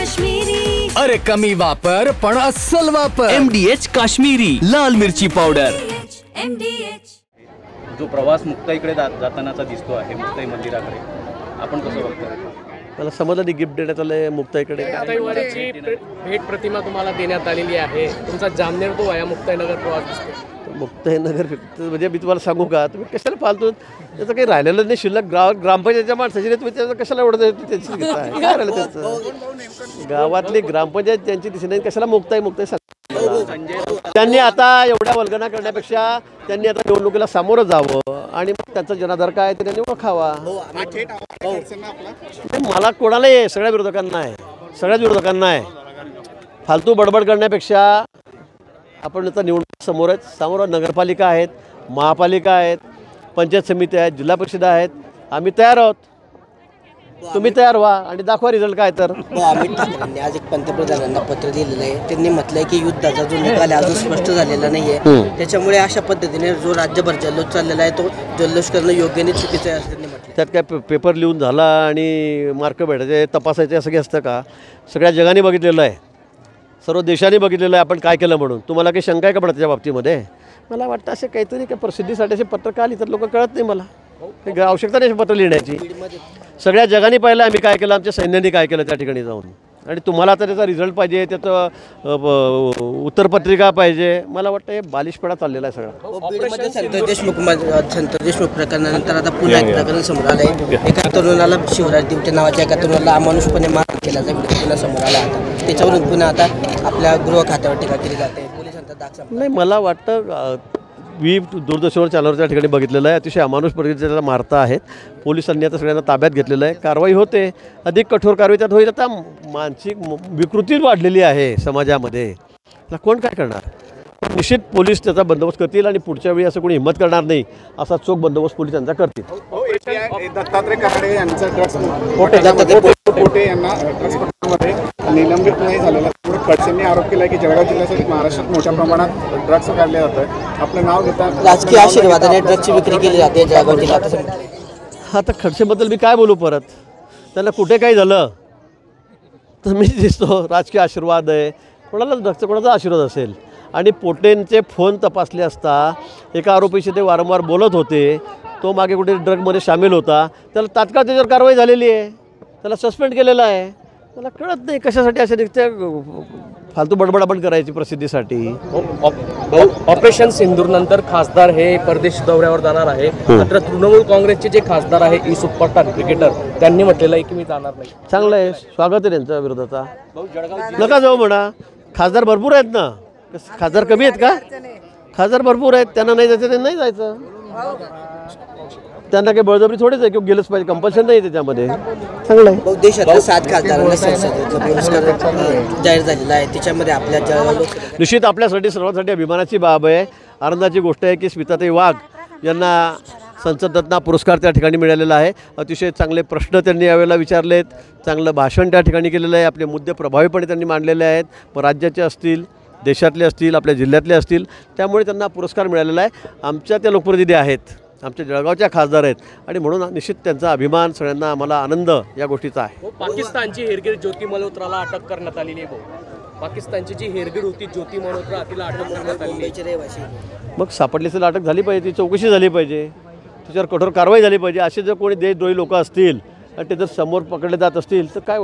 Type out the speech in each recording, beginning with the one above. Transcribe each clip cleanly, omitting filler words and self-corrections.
काश्मीरी. अरे कमी वापर पण अस्सल वापर. MDH काश्मीरी लाल मिरची पावडर. MDH. जो प्रवास मुक्ताईकडे जातानाचा दिसतो आहे, मुक्ताई मंदिराकडे, आपण कसं बघतो? मला समजलं नाही गिफ्ट देण्यात आलं मुक्ताईकडे. मुक्ताईवाडीची भेट प्रतिमा तुम्हाला देण्यात आलेली आहे. तुमचा जामनेर तो वया मुक्ताईनगर प्रवास दिसतो. मुक्ताईनगर म्हणजे मी तुम्हाला सांगू का, तुम्ही कशाला फालतू त्याचं काही राहिलेलं नाही शिल्लक. ग्रामपंचायतच्या माणसाची तुम्ही त्याचं कशाला एवढं त्याची घेताय? काय राहिलं त्याचं? गावातली ग्रामपंचायत त्यांची दिसली नाही, कशाला मुक्ताई त्यांनी आता एवढ्या वल्गना करण्यापेक्षा त्यांनी आता निवडणुकीला सामोरं जावं आणि मग त्यांचा जनाधार काय ते त्यांनी ओळखावा. मला कोणाला आहे, सगळ्या विरोधकांना आहे, सगळ्याच विरोधकांना आहे. फालतू बडबड करण्यापेक्षा आपण आता निवडणूक समोर आहेत, समोर नगरपालिका आहेत, महापालिका आहेत, पंचायत समिती आहेत, जिल्हा परिषद आहेत. आम्ही तयार आहोत, तुम्ही तयार व्हा आणि दाखवा रिझल्ट काय. तर अमित ठाकरेंनी आज एक पंतप्रधानांना पत्र दिलेलं आहे. त्यांनी म्हटलंय की युद्धाचा जो निकाल अजून स्पष्ट झालेला नाहीये, त्याच्यामुळे अशा पद्धतीने जो राज्यभर जल्लोष चाललेला आहे तो जल्लोष करणं योग्य नाही, चुकीचं आहे असं त्यांनी म्हटलं. त्यात काय पेपर लिहून झाला आणि मार्क भेटायचे तपासायचे असं काही असतं का? सगळ्या जगाने बघितलेलं आहे, सर्व देशाने बघितलेलं आहे आपण काय केलं म्हणून. तुम्हाला काही शंका आहे का पडत त्याच्या बाबतीमध्ये? मला वाटतं असे काहीतरी काय प्रसिद्धीसाठी असे पत्र का लिहितात लोक कळत नाही मला. काही आवश्यकता नाही पत्र लिहिण्याची. सगळ्या जगाने पाहिलं आम्ही काय केलं, आमच्या सैन्याने काय केलं त्या ठिकाणी जाऊन. आणि तुम्हाला आता त्याचा रिझल्ट पाहिजे, त्याचं उत्तरपत्रिका पाहिजे. मला वाटतं हे बालिशपणा चाललेला आहे सगळा. बीडमध्ये संतोष देशमुख प्रकरणानंतर आता पुन्हा एक प्रकरण समोर आलं आहे. एका तरुणाला शिवराज दिवटे नावाच्या एका तरुणाला अमानुषपणे मार केल्याचा व्हिडिओ पुन्हा समोर आला होता. त्याच्यावरून पुन्हा आता आपल्या गृह खात्यावर टीका केली जाते. पोलिसांचा दाखला नाही, मला वाटतं मी दूरदर्शनवर चॅनलवर त्या ठिकाणी बघितलेलं आहे. अतिशय अमानुष पद्धतीने त्याला मारता आहेत. पोलिसांनी आता सगळ्यांना ताब्यात घेतलेलं आहे. कारवाई होते, अधिक कठोर कारवाई त्यात होईल. आता मानसिक विकृती वाढलेली आहे समाजामध्ये, त्याला कोण काय करणार? निश्चित पोलीस त्याचा बंदोबस्त करतील आणि पुढच्या वेळी असं कोणी हिंमत करणार नाही असा चोख बंदोबस्त पोलीस त्यांचा करतील. दत्तात्रय कराडे यांचा ड्रग्स पोटे यांना ड्रग्स प्रकरणामध्ये निलंबित नाही झालेला. खडसेंनी आरोप केला की जळगाव जिल्ह्यासाठी महाराष्ट्रात मोठ्या प्रमाणात ड्रग्स काढले जातात. आपलं नाव घेतात राजकीय आशीर्वादाने ड्रग्सची विक्री केली जाते जळगाव जिल्ह्यात. आता खडसेबद्दल मी काय बोलू परत? त्यांना कुठे काही झालं तर मी दिसतो राजकीय आशीर्वाद आहे. कोणाला ड्रग्सचा कोणाचा आशीर्वाद असेल? आणि पोटेंचे फोन तपासले असता एका आरोपीशी ते वारंवार बोलत होते, तो मागे कुठे ड्रगमध्ये सामील होता, त्याला तात्काळ त्याच्यावर कारवाई झालेली आहे, त्याला सस्पेंड केलेलं आहे. मला कळत नाही कशासाठी असे निघते फालतू बडबड आपण करायची प्रसिद्धीसाठी. ऑपरेशन सिंदूर नंतर खासदार हे परदेश दौऱ्यावर जाणार आहे. मात्र तृणमूल काँग्रेसचे जे खासदार आहे ईसुफ पठाण क्रिकेटर, त्यांनी म्हटलेलं आहे की मी जाणार नाही. चांगलं आहे, स्वागत आहे त्यांच्या विरोधाचा. नका जाऊ म्हणा, खासदार भरपूर आहेत ना. खासदार कमी आहेत का? खासदार भरपूर आहेत, त्यांना नाही जायचं ते नाही जायचं. त्यांना काही बळजबरी थोडीच आहे की गेलंच पाहिजे, कंपल्शन नाही त्याच्यामध्ये. चांगलं आहे. देशातल्या 7 खासदारांना संसदेचा पुरस्कार जाहीर झालेला आहे. त्याच्यामध्ये आपल्या निश्चित आपल्यासाठी सर्वांसाठी अभिमानाची बाब आहे, आनंदाची गोष्ट आहे की स्मिताताई वाघ यांना संसदरत्न पुरस्कार त्या ठिकाणी मिळालेला आहे. अतिशय चांगले प्रश्न त्यांनी यावेळेला विचारलेत, चांगलं भाषण त्या ठिकाणी केलेलं आहे, आपले मुद्दे प्रभावीपणे त्यांनी मांडलेले आहेत. राज्याचे असतील, देशातले असतील, आपल्या जिल्ह्यातले असतील, त्यामुळे त्यांना पुरस्कार मिळालेला आहे. आमच्या त्या लोकप्रतिनिधी आहेत, आमच्या जळगावच्या खासदार आहेत आणि म्हणून निश्चित त्यांचा अभिमान, सगळ्यांना आम्हाला आनंद या गोष्टीचा आहे. पाकिस्तानची हेरगीर ज्योती मल्होत्राला अटक करण्यात आलेली आहे. पाकिस्तानची जी हेरगीर होती ज्योती मल्होत्रा, तिला अटक करण्यात आली. मग सापडली असेल, अटक झाली पाहिजे, ती चौकशी झाली पाहिजे, त्याच्यावर कठोर कारवाई झाली पाहिजे. असे जर कोणी देशद्रोही लोक असतील आणि ते जर समोर पकडले जात असतील तर काय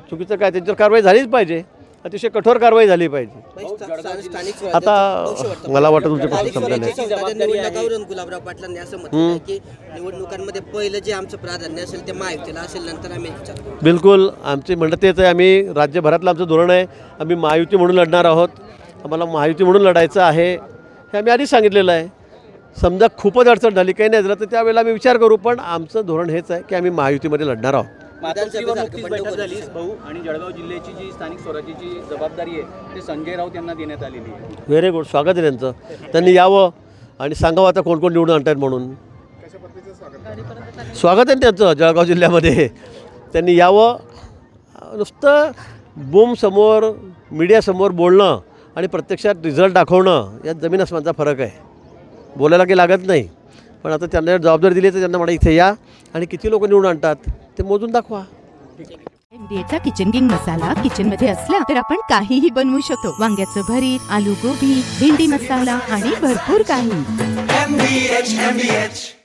चुकीचं काय, त्यांच्यावर कारवाई झालीच पाहिजे, अतिशय कठोर कारवाई झाली पाहिजे. आता मला वाटतं तुमच्या प्रश्न निवडणुकावरून गुलाबराव पाटलांनी असं म्हटलं की निवडणुकांमध्ये पहिलं जे आमचं प्राधान्य असेल ते महायुतीला असेल, नंतर आम्ही बिलकुल आमचे म्हणणं तेच आहे. आम्ही राज्यभरातलं आमचं धोरण आहे, आम्ही महायुती म्हणून लढणार आहोत, आम्हाला महायुती म्हणून लढायचं आहे हे आम्ही आधीच सांगितलेलं आहे. समजा खूपच अडचण झाली, काही नाही झालं तर त्यावेळेला आम्ही विचार करू, पण आमचं धोरण हेच आहे की आम्ही महायुतीमध्ये लढणार आहोत. बैठक झाली भाऊ आणि जळगाव जिल्ह्याची जी स्थानिक स्वराज्याची जबाबदारी आहे ते संजय राऊत यांना देण्यात आलेली आहे. व्हेरी गुड, स्वागत आहे त्यांचं. त्यांनी यावं आणि सांगावं आता कोण कोण निवडून आणतात म्हणून. स्वागत आहे त्यांचं जळगाव जिल्ह्यामध्ये. त्यांनी यावं, नुसतं बूम समोर मीडियासमोर बोलणं आणि प्रत्यक्षात रिझल्ट दाखवणं यात जमीन आसमानचा फरक आहे. बोलायला काही लागत नाही, पण आता त्यांना जबाबदारी दिली तर त्यांना म्हणा इथे या आणि किती लोक निवडून आणतात ते मोजून दाखवा. MDHचा किचन किंग मसाला किचन मध्ये असला तर आपण काहीही बनवू शकतो. वांग्याचं भरीत, आलू गोबी, भेंडी मसाला आणि भरपूर काही. MDH